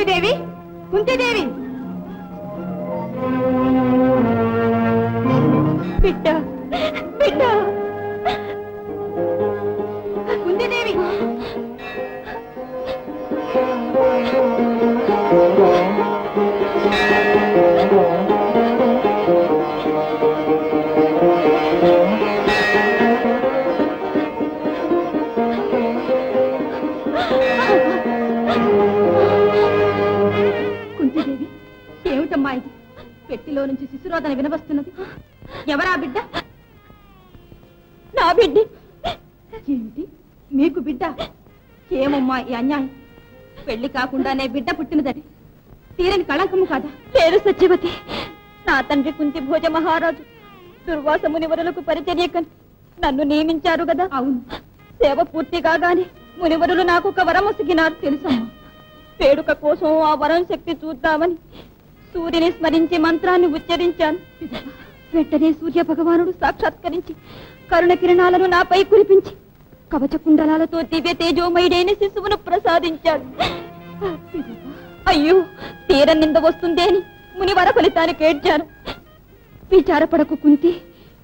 కుంతిదేవి, కుంతిదేవి, బిడ్డ బిడ్డ, కుంతిదేవి. కుంతిదేవి, ఏమిటమ్మా ఇది? పెట్టిలో నుంచి శిశురోదన వినవస్తున్నది. ఎవరా బిడ్డ? నా బిడ్డ. ఏమిటి మీకు బిడ్డ? ఏమమ్మా ఈ అన్యాయం? పెళ్లి కాకుండానే బిడ్డ పుట్టినదని తీరని కళంకము కాదా? పేరు సత్యవతి. నా తండ్రి కుంతి భోజ మహారాజు దుర్వాస మునివరులకు పరిచర్యకని నన్ను నియమించారు కదా. అవును, సేవ పూర్తి కాగానే మునివరులు నాకు ఒక వరం ఒసిగినారు తెలుసమ్మా. వేడుక కోసం ఆ వరం శక్తి చూద్దామని సూర్యుని స్మరించి మంత్రాన్ని ఉచ్చరించాను. వెంటనే సూర్య భగవానుడు సాక్షాత్కరించి కరుణ కిరణాలను నాపై కురిపించి కవచ కుండలాలతో దివ్య తేజోమయుడైన శిశువును ప్రసాదించాడు. అయ్యో, తీర నింద వస్తుందేని మునివర ఫలితానికి ఏడ్చాను. విచారపడకు కుంతి,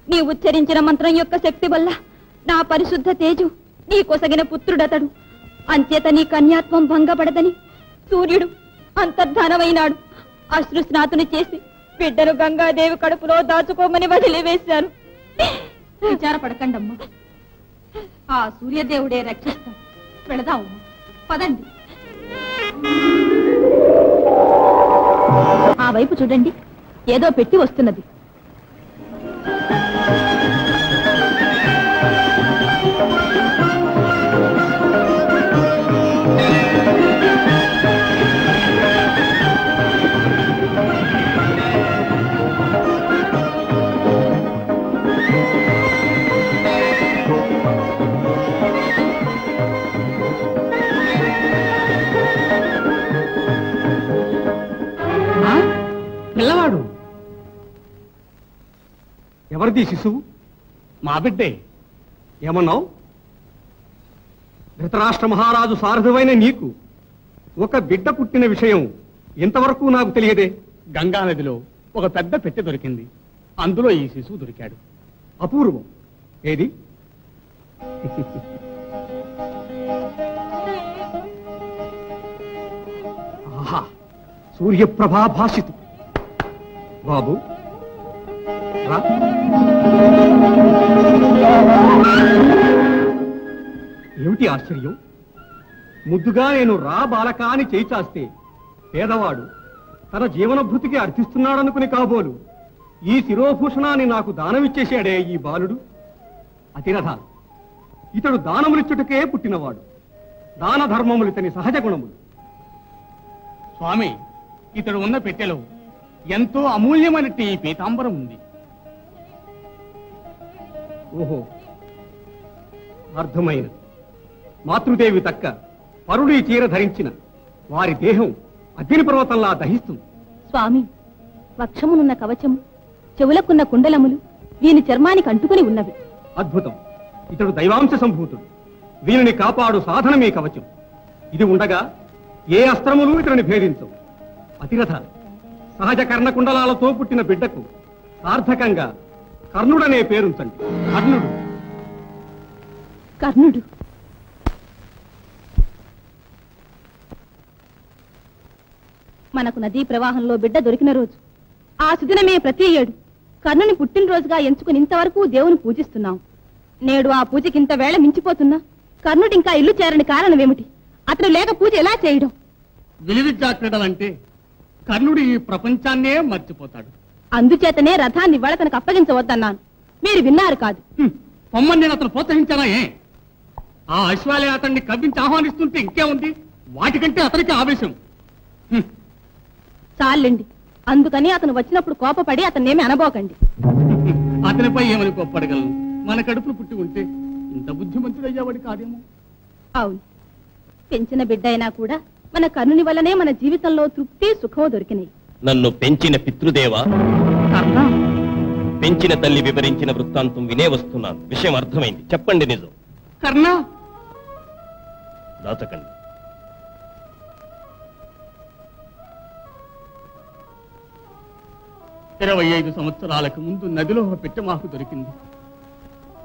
నీ ఉచ్చరించిన మంత్రం యొక్క శక్తి వల్ల నా పరిశుద్ధ తేజు నీ కొసగిన పుత్రుడతడు. అంచేత నీ కన్యాత్వం భంగపడదని సూర్యుడు అంతర్ధానమైనాడు. అశ్రు స్నాతుని చేసి బిడ్డను గంగాదేవి కడుపులో దాచుకోమని వదిలివేశాను. విచారపడకండమ్మా, ఆ సూర్యదేవుడే రక్షిస్తాం. వెళదామమ్మా, పదండి. ఆ వైపు చూడండి, ఏదో పెట్టి వస్తున్నది. పిల్లవాడు ఎవరిది శిశువు? మా బిడ్డే. ఏమన్నావు? ధృతరాష్ట్ర మహారాజు సారథువైన నీకు ఒక బిడ్డ పుట్టిన విషయం ఇంతవరకు నాకు తెలియదే. గంగా నదిలో ఒక పెద్ద పెట్టె దొరికింది, అందులో ఈ శిశువు దొరికాడు. అపూర్వం. ఏది? ఆహా, సూర్యప్రభా భాషితు. బాబు రా. ఏమిటి ఆశ్చర్యం? ముద్దుగా నేను రా బాలక అని చేయి చాస్తే పేదవాడు తన జీవనభృతికి అర్థిస్తున్నాడనుకుని కాబోలు ఈ శిరోభూషణాన్ని నాకు దానమిచ్చేశాడే ఈ బాలుడు. అతిరథ, ఇతడు దానములిచ్చుటకే పుట్టినవాడు. దాన ధర్మములు ఇతని సహజ గుణములు. స్వామి, ఇతడు ఉన్న పెట్టెలో ఎంతో అమూల్యమైనట్టి ఈ పీతాంబరం ఉంది. ఓహో, అర్థమైనది. మాతృదేవి తక్క పరుడి చీర ధరించిన వారి దేహం అగ్ని పర్వతంలా దహిస్తుంది. స్వామి, వక్షమునున్న కవచము, చెవులకున్న కుండలములు వీని చర్మానికి అంటుకుని ఉన్నవి. అద్భుతం. ఇతడు దైవాంశ సంభూతుడు. వీరిని కాపాడు సాధనమే కవచం. ఇది ఉండగా ఏ అస్త్రములు ఇతడిని భేదించవు. అతిరథ, సహజ కర్ణకుండలాలతో పుట్టిన బిడ్డకు సార్థకంగా కర్ణుడనే పేరుంచండి. కర్ణుడు. కర్ణుడు. మనకు నదీ ప్రవాహంలో బిడ్డ దొరికిన రోజు, ఆ సుదినమే ప్రతి ఏడు కర్ణుని పుట్టినరోజుగా ఎంచుకుని ఇంతవరకు దేవుని పూజిస్తున్నాం. నేడు ఆ పూజకి ఇంత వేళ మించిపోతున్నా కర్ణుడు ఇంకా ఇల్లు చేరని కారణమేమిటి? అతడు లేక పూజ ఎలా చేయడం? విలువిద్యా క్రీడలంటే కర్ణుడు ఈ ప్రపంచాన్నే మర్చిపోతాడు. అందుచేతనే రథాన్ని ఇవాళ తనకు అప్పగించవద్దన్నాను. మీరు విన్నారు కాదు. పొమ్మని నేను అతను ప్రోత్సహించానా? ఆ అశ్వాలే అతన్ని కవ్వించి ఆహ్వానిస్తుంటే ఇంకేముంది? వాటికంటే అతనికి ఆవేశం. చాలండి, అందుకని అతను వచ్చినప్పుడు కోపపడి అతన్నేమి అనబోకండి. అతనిపై ఏమని కోప్పడగలను? మన కడుపును పుట్టి ఉంటే ఇంత బుద్ధిమంతుడయ్యేవాడి కాదేమో. అవును, పెంచిన బిడ్డ అయినా కూడా మన కర్ణుని వల్లనే మన జీవితంలో తృప్తి సుఖం దొరికినాయి. నన్ను పెంచిన పితృదేవా, పెంచిన తల్లి వివరించిన వృత్తాంతం వినే వస్తున్నాను. విషయం అర్థమైంది, చెప్పండి నిజం. కర్ణ, దాచకండి. 25 సంవత్సరాలకు ముందు నదిలో ఒక పెట్టె మాకు దొరికింది.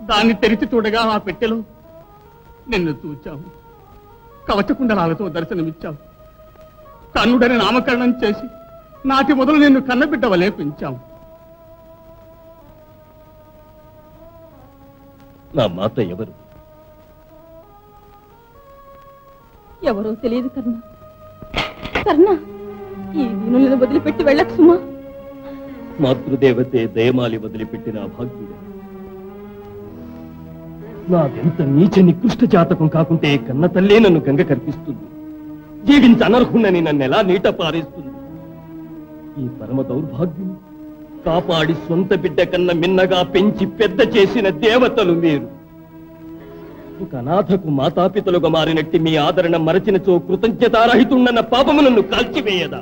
దాన్ని తెరిచి చూడగా ఆ పెట్టెలో నిన్ను చూచావు. కవచకుండలాలతో దర్శనమిచ్చావు. కన్నుడని నామకరణం చేసి నాటి మొదలు నిన్ను కన్నబిడ్డ వలె పెంచావు. నా మాత ఎవరు? ఎవరో తెలియదు కర్ణ. కర్ణ, ఈ దీనులను వదిలిపెట్టి వెళ్ళకు సుమా. మాతృదేవతే దయమాలి వదిలిపెట్టిన భాగ్యుడు. నాదెంత నీచ నికృష్ట జాతకం కాకుంటే కన్న తల్లే నన్ను గంగ కల్పిస్తుంది. జీవించ అనర్హున్నని నన్నెలా నీట పారేస్తుంది. ఈ పరమ దౌర్భాగ్యం కాపాడి సొంత బిడ్డ కన్న మిన్నగా పెంచి పెద్ద చేసిన దేవతలు మీరు. ఒక అనాథకు మాతాపితలుగా మారినట్టి మీ ఆదరణ మరచినచో కృతజ్ఞతారహితున్న పాపము నన్ను కాల్చివేయదా?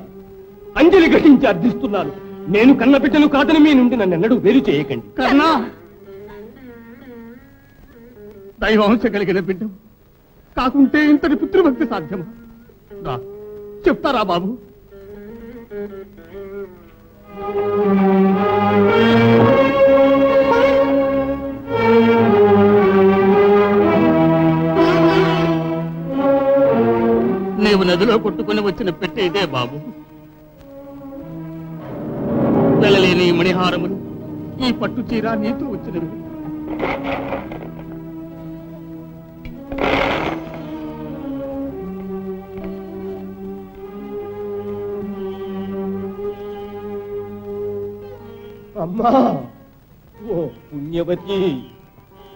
అంజలి ఘటించి అర్థిస్తున్నాను. నేను కన్న బిడ్డను కాదని మీ నుండి నన్నెన్నడూ వేరు చేయకండి. కర్ణ, దైవాంశ కలిగిన బిడ్డ కాకుంటే ఇంతటి పుత్రభక్తి సాధ్యమా? రా, చెప్తారా బాబు? నీవు నదిలో కొట్టుకుని వచ్చిన పెట్టె ఇదే బాబు. వెళ్ళలేని ఈ మణిహారములు, ఈ పట్టు చీర నీతో వచ్చినవి. అమ్మా, ఓ పుణ్యవతి,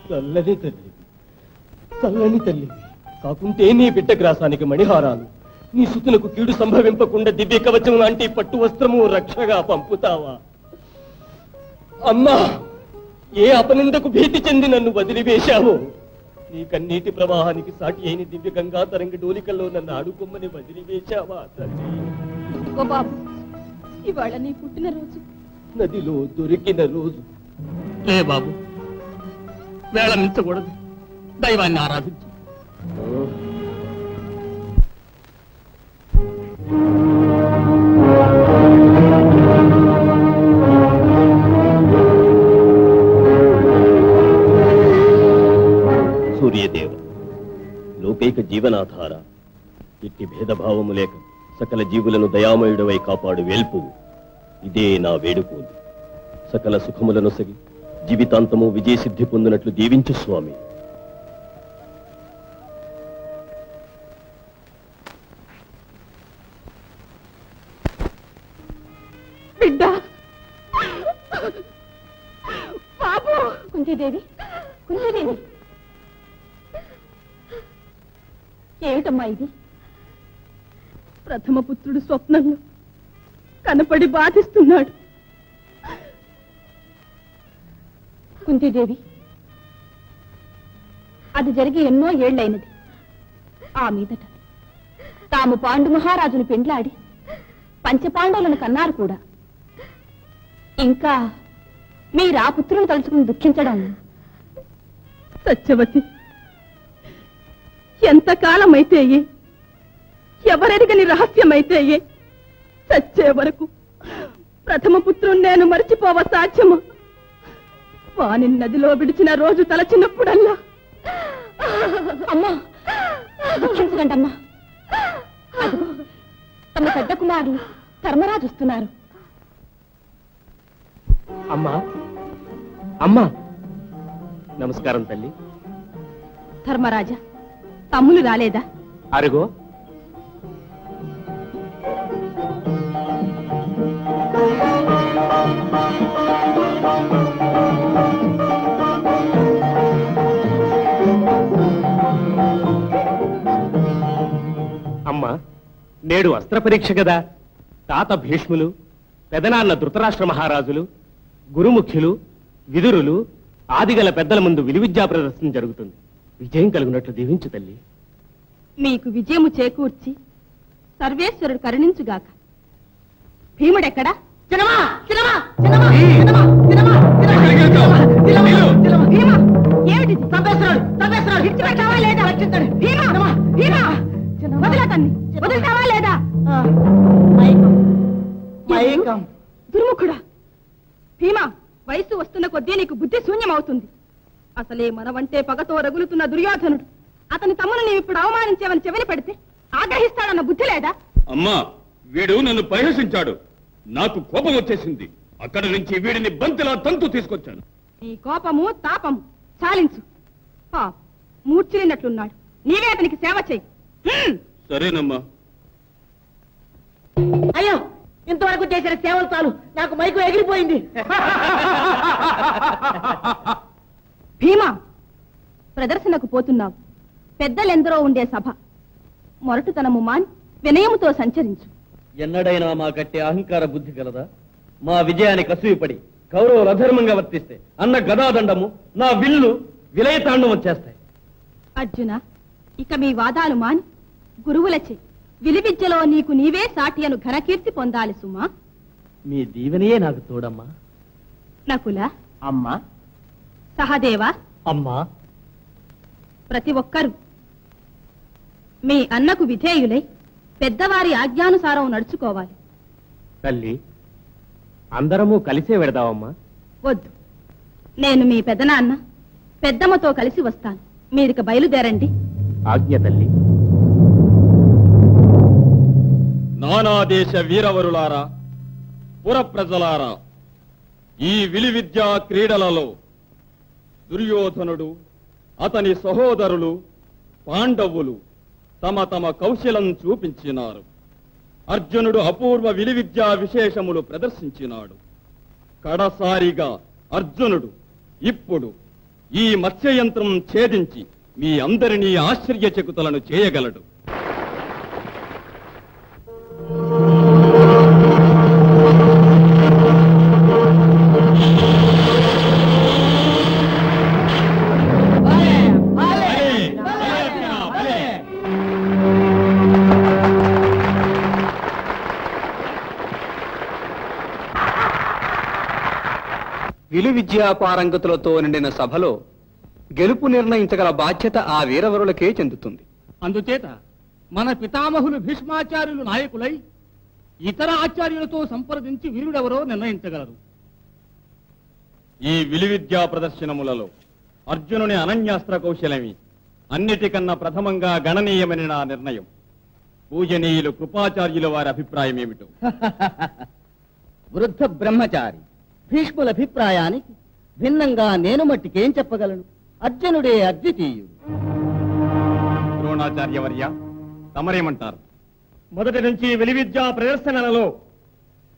చల్లని తల్లి, చల్లని తల్లి కాకుంటే నీ బిడ్డ గ్రాసానికి మణిహారాలు, నీ సుతులకు కీడు సంభవింపకుండా దివ్య కవచం లాంటి పట్టు వస్త్రము రక్షగా పంపుతావా? అమ్మా, ఏ అపనిందకు భీతి చెంది నన్ను వదిలివేశావో, నీ కన్నీటి ప్రవాహానికి సాటి అయిన దివ్య గంగా తరంగ డోలికల్లో నన్ను ఆడుకొమ్మని వదిలివేశావా తల్లి? ఓ బాబు, ఇవాళ నీ పుట్టినరోజు. నదిలో దొరికిన రోజు. లే బాబు, వేళ మించకూడదు. దైవాన్ని ఆరాధించు. సూర్యదేవ, లోకైక జీవనాధార, ఇట్టి భేదభావము లేక సకల జీవులను దయామయుడవై కాపాడు వేల్పువు. ఇదే నా వేడుకోలు. సకల సుఖములను సగి జీవితాంతము విజయసిద్ధి పొందినట్లు దీవించు స్వామి. బిడ్డ బాబు. కుంతీదేవి, కుంతీదేవి, ఏమిటమ్మా ఇది? ప్రథమ పుత్రుడు స్వప్నంలో కనపడి బాధిస్తున్నాడు. కుంతీదేవి, అది జరిగి ఎన్నో ఏళ్లైనది. ఆ మీదట తాము పాండు మహారాజును పెండ్లాడి పంచపాండవులను కన్నారు కూడా. ఇంకా మీరు ఆ పుత్రుని తలుచుకుని దుఃఖించడం. సత్యవతి, ఎంతకాలమైతే ఎవరెరగని రహస్యమైతే చచ్చే వరకు ప్రథమ పుత్రుని నేను మరిచిపోవ సాధ్యమా? వాని నదిలో విడిచిన రోజు తలచినప్పుడల్లా. అమ్మా, దుఃఖించకండమ్మా. అదిగో తమ పెద్ద కుమారులు ధర్మరాజు వస్తున్నారు. అమ్మా, అమ్మా, నమస్కారం తల్లి. ధర్మరాజా, తమ్ములు రాలేదా? అరుగో. అమ్మా, నేడు అస్త్ర పరీక్ష కదా. తాత భీష్ములు, పెదనాన్న ధృతరాష్ట్ర మహారాజులు, గురుముఖ్యులు, విదురులు, ఆదిగల పెద్దల ముందు విలువిద్యా ప్రదర్శన జరుగుతుంది. విజయం కలుగునట్లు దీవించు తల్లి. మీకు విజయము చేకూర్చి సర్వేశ్వరుడు కరుణించుగాక. భీముడెక్కడా? ఏమిటి? విడిచిపెట్టావా లేదా? వదలకండి, వదులుతావా లేదా? దుర్ముఖుడా, భీమా, వయసు వస్తున్న కొద్దీ నీకు బుద్ధి శూన్యమవుతుంది. అసలే మనవంటే పగతో రగులుతున్న దుర్యోధనుడు అతని తమ్మును నీవు ఇప్పుడు అవమానించేవని చెవిని పెడితే ఆగ్రహిస్తాడన్న బుద్ధి లేదా? అమ్మా, వీడు నన్ను పరిహసించాడు. నాకు కోపం వచ్చేసింది. అక్కడి నుంచి వీడిని బంతిలా తంతు తీసుకొచ్చాను. నీ కోపము తాపము చాలించు. మూర్చిలినట్లున్నాడు. నీవే అతనికి సేవ చెయ్యి. సరేనమ్మా. అయ్యో, ఇంతవరకు చేసిన సేవలు చాలు, నాకు మైకు ఎగిరిపోయింది. భీమా, ప్రదర్శనకు పోతున్నావు. పెద్దలెందరో ఉండే సభ. మొరటుతనము మాని వినయముతో సంచరించు. ఎన్నడైనా మా కట్టే అహంకార బుద్ధి కలదా? మా విజయానికి అసూయపడి కౌరవులు అధర్మంగా వర్తిస్తే అన్న గదాదండము, నా విల్లు విలయతాండవం చేస్తాయి. అర్జున, ఇక మీ వాదాలు మాని గురువులచే విలువిద్యలో నీకు నీవే సాటి అను ఘనకీర్తి పొందాలి సుమా. మీ దీవెనయే నాకు తోడమ్మా. నకుల, అమ్మా. సహదేవా, అమ్మా. ప్రతి ఒక్కరూ మీ అన్నకు విధేయులై పెద్దవారి ఆజ్ఞానుసారం నడుచుకోవాలి. తల్లి, అందరము కలిసే వెడదామమ్మా. వద్దు, నేను మీ పెదనాన్న పెద్దమ్మతో కలిసి వస్తాను. మీరిక బయలుదేరండి. ఆజ్ఞ తల్లి. నానాదేశ వీరవరులారా, పుర ప్రజలారా, ఈ విలువిద్యా క్రీడలలో దుర్యోధనుడు, అతని సహోదరులు పాండవులు తమ తమ కౌశలం చూపించినారు. అర్జునుడు అపూర్వ విలువిద్యా విశేషములు ప్రదర్శించినాడు. కడసారిగా అర్జునుడు ఇప్పుడు ఈ మత్స్యయంత్రం ఛేదించి మీ అందరినీ ఆశ్చర్యచకితులను చేయగలడు. విలు విద్యా పారంగతులతో నిండిన సభలో గెలుపు నిర్ణయించగల బాధ్యత ఆ వీరవరులకే చెందుతుంది. అందుచేత మన పితామహులు భీష్మాచార్యులు నాయకులై ఇతర ఆచార్యులతో సంప్రదించి వీరుడెవరో నిర్ణయించగలరు. ఈ విలువిద్యా ప్రదర్శనములలో అర్జునుని అనన్యాస్త్ర కౌశలమి అన్నిటికన్నా ప్రథమంగా గణనీయమైన నా నిర్ణయం. పూజనీయులు కృపాచార్యుల వారి అభిప్రాయం ఏమిటో? వృద్ధ బ్రహ్మచారి భీష్ముల అభిప్రాయానికి భిన్నంగా నేను మట్టికేం చెప్పగలను? అర్జునుడే అద్వితీయుడు. ద్రోణాచార్యవర్య, తమరేమంటారు? మొదటి నుంచి విలువిద్యా ప్రదర్శనలలో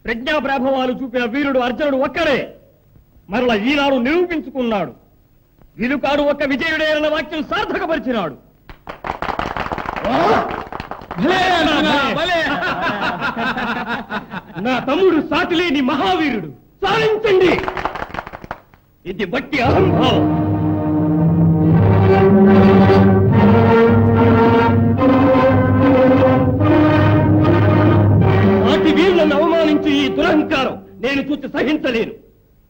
ప్రజ్ఞా ప్రభావాలు చూపిన వీరుడు అర్జునుడు ఒక్కడే. మరల ఈనాడు నిరూపించుకున్నాడు. విలుకాడు ఒక్క విజయుడే అన్న వాక్యం సార్థకపరిచినాడు. నా తమ్ముడు సాటిలేని మహావీరుడు. సాధించండి. ఇది బట్టి అహంభావం. నాటి వీరులను అవమానించి ఈ దురహంకారం నేను చూసి సహించలేను.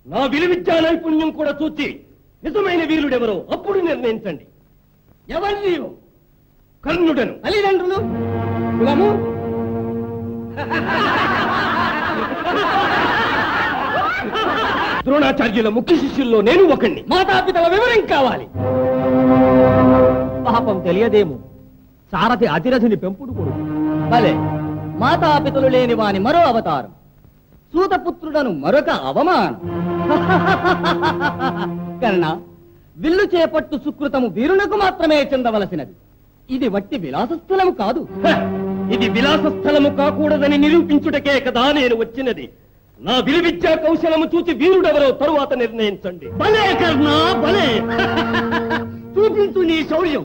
నా విలువిద్యా నైపుణ్యం కూడా చూచి నిజమైన వీరుడెవరో అప్పుడు నిర్ణయించండి. ఎవరు నీవు? కర్ణుడను. తల్లిదండ్రులు, కులము, ద్రోణాచార్యుల ముఖ్య శిష్యుల్లో నేను ఒకణ్ణి. మాతాపితల వివరం కావాలి. పాపం తెలియదేమో. సారథి అతిరథుని పెంపుడు కొడుకు. భలే, మాతాపితలు లేని వాని మరో అవతారం. సూతపుత్రుడను మరొక అవమానం. కర్ణ, విల్లు చేపట్టు సుకృతము వీరునకు మాత్రమే చెందవలసినది. ఇది వట్టి విలాసస్థలము కాదు. ఇది విలాస స్థలము కాకూడదని నిరూపించుటకే కదా నేను వచ్చినది. నా విలువిద్యా కౌశలము చూచి వీరుడెవరో తరువాత నిర్ణయించండి. భలే కర్ణ, భలే. చూపించు నీ శౌర్యం.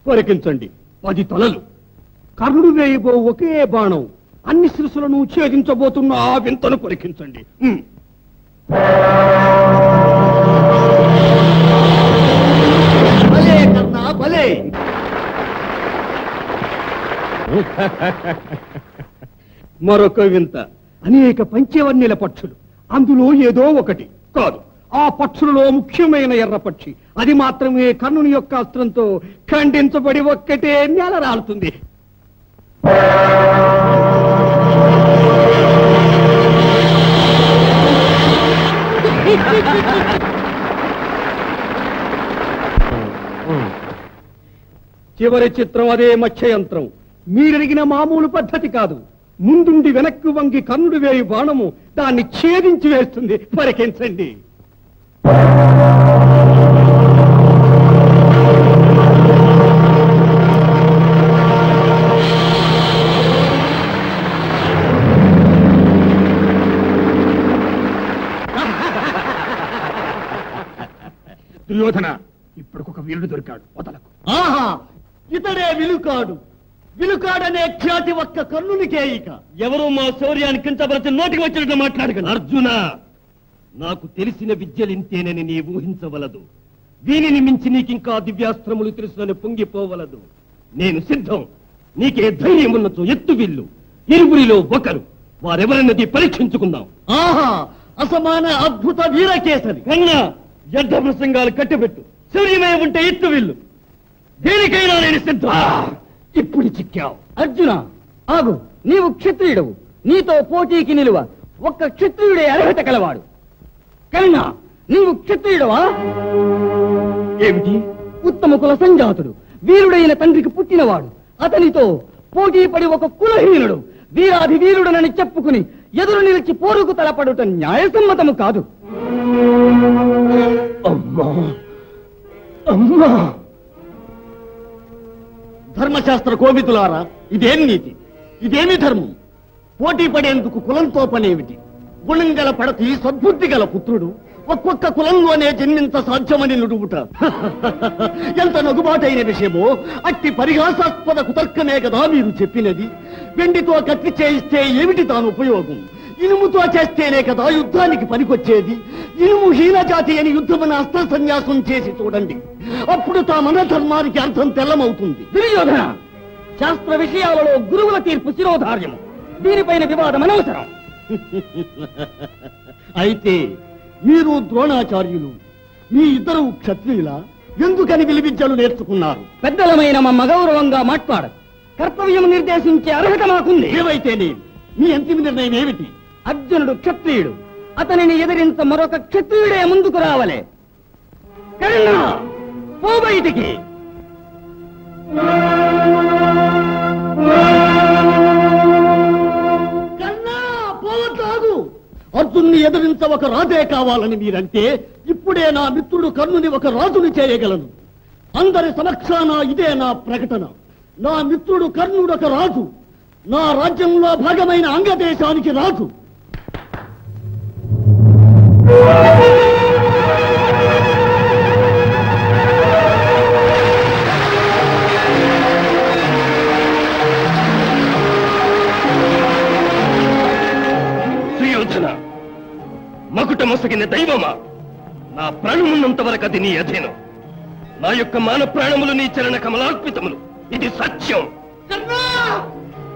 పరికించండి. 10 తలలు. కర్ణుడు వేయబో ఒకే బాణం అన్ని శిరసులను ఛేదించబోతున్న ఆ వింతను పరికించండి. భలే కర్ణ, భలే. మరొక వింత. అనేక పంచవర్ణ్యుల పక్షులు. అందులో ఏదో ఒకటి కాదు, ఆ పక్షులలో ముఖ్యమైన ఎర్ర పక్షి. అది మాత్రమే కర్ణుని యొక్క అస్త్రంతో ఖండించబడి ఒక్కటే నేల రాలుతుంది. చివరి చిత్రం అదే మత్స్యయంత్రం. మీరడిగిన మామూలు పద్ధతి కాదు. ముందుండి వెనక్కు వంగి కన్నుడు వేయి బాణము దాన్ని ఛేదించి వేస్తుంది. పరికించండి. దుర్యోధన, ఇప్పటికొక వీరుడు దొరికాడు, వదలకు. ఆహా, ఇతడే విలుకాడు. విలుకాడనే ఖ్యాతి ఒక్క కర్ణునికే. ఇక ఎవరో మా శౌర్యాన్ని కించపరిచి నోటికి వచ్చినట్టు మాట్లాడగలరు. అర్జున, నాకు తెలిసిన విద్యలింతేనని నీ ఊహించవలదు. దీనిని మించి నీకింకా దివ్యాస్త్రములు తెలుసునని పొంగిపోవలదు. నేను సిద్ధం. నీకే ధైర్యం ఉన్నచో ఎత్తు విల్లు. ఇరువురిలో ఒకరు. వారెవరన్నది పరీక్షించుకుందాం. ఆహా, అసమాన అద్భుత వీరకేసరి. కన్నా యుద్ధ ప్రసంగాలు కట్టబెట్టు. శౌర్యమే ఉంటే ఎత్తు విల్లు. దేనికైనా నేను సిద్ధం. ఇప్పుడు చిక్కావు. అర్జున, ఆగు. నీవు క్షత్రియుడవు. నీతో పోటీకి నిలువ ఒక్క క్షత్రియుడే అర్హత కలవాడు. కర్ణ, నీవు క్షత్రియుడవా? ఏమిటి? ఉత్తమ కుల సంజాతుడు, వీరుడైన తండ్రికి పుట్టినవాడు. అతనితో పోటీ పడి ఒక కులహీనుడు వీరాధి వీరుడనని చెప్పుకుని ఎదురు నిలిచి పోరుకు తలపడుట న్యాయసమ్మతము కాదు. అమ్మా అమ్మా! ధర్మశాస్త్ర కోవిదులారా, ఇదేం నీతి? ఇదేమి ధర్మం? పోటీ పడేందుకు కులంతో పనేమిటి? గుణం గల పడతి, సద్బుద్ధి గల పుత్రుడు ఒక్కొక్క కులంలోనే జన్మింత సాధ్యమని నుడుగుట ఎంత నగుబాటైన విషయమో. అట్టి పరిహాసాస్పద కుతర్కమే కదా మీరు చెప్పినది. వెండితో కత్తి చేయిస్తే ఏమిటి తాను ఉపయోగం? ఇనుముతో చేస్తేనే కదా యుద్ధానికి పనికొచ్చేది. ఇనుము హీన జాతి అని యుద్ధమున అస్త్ర సన్యాసం చేసి చూడండి. అప్పుడు తామన ధర్మానికి అర్థం తెల్లమవుతుంది. దుర్యోధన, శాస్త్ర విషయాలలో గురువుల తీర్పు శిరోధార్యం. దీనిపైన వివాదం అనవసరం. అయితే మీరు ద్రోణాచార్యులు, మీ ఇద్దరు క్షత్రియుల, ఎందుకని విలువిద్యలు నేర్చుకున్నారు? పెద్దలమైన మా మగౌరవంగా మాట్లాడ కర్తవ్యం నిర్దేశించే అర్హత మాకుంది. ఏవైతేనే మీ అంతిమ నిర్ణయం ఏమిటి? అర్జునుడు క్షత్రియుడు. అతనిని ఎదిరించ మరొక క్షత్రియుడే ముందుకు రావలే. కర్ణ, పో బయటికి. కన్నా, పోవద్దు. అర్జున్ని ఎదిరించ ఒక రాజే కావాలని మీరంటే ఇప్పుడే నా మిత్రుడు కర్ణుని ఒక రాజుని చేయగలను. అందరి సమక్షాన ఇదే నా ప్రకటన. నా మిత్రుడు కర్ణుడు ఒక రాజు. నా రాజ్యంలో భాగమైన అంగదేశానికి రాజు. సుయోధన, మకుట మొసగిన దైవమా, నా ప్రాణమున్నంత వరకు అది నీ అధీనం. నా యొక్క మాన ప్రాణములు నీ చరణ కమలార్పితములు. ఇది సత్యం. కర్ణ,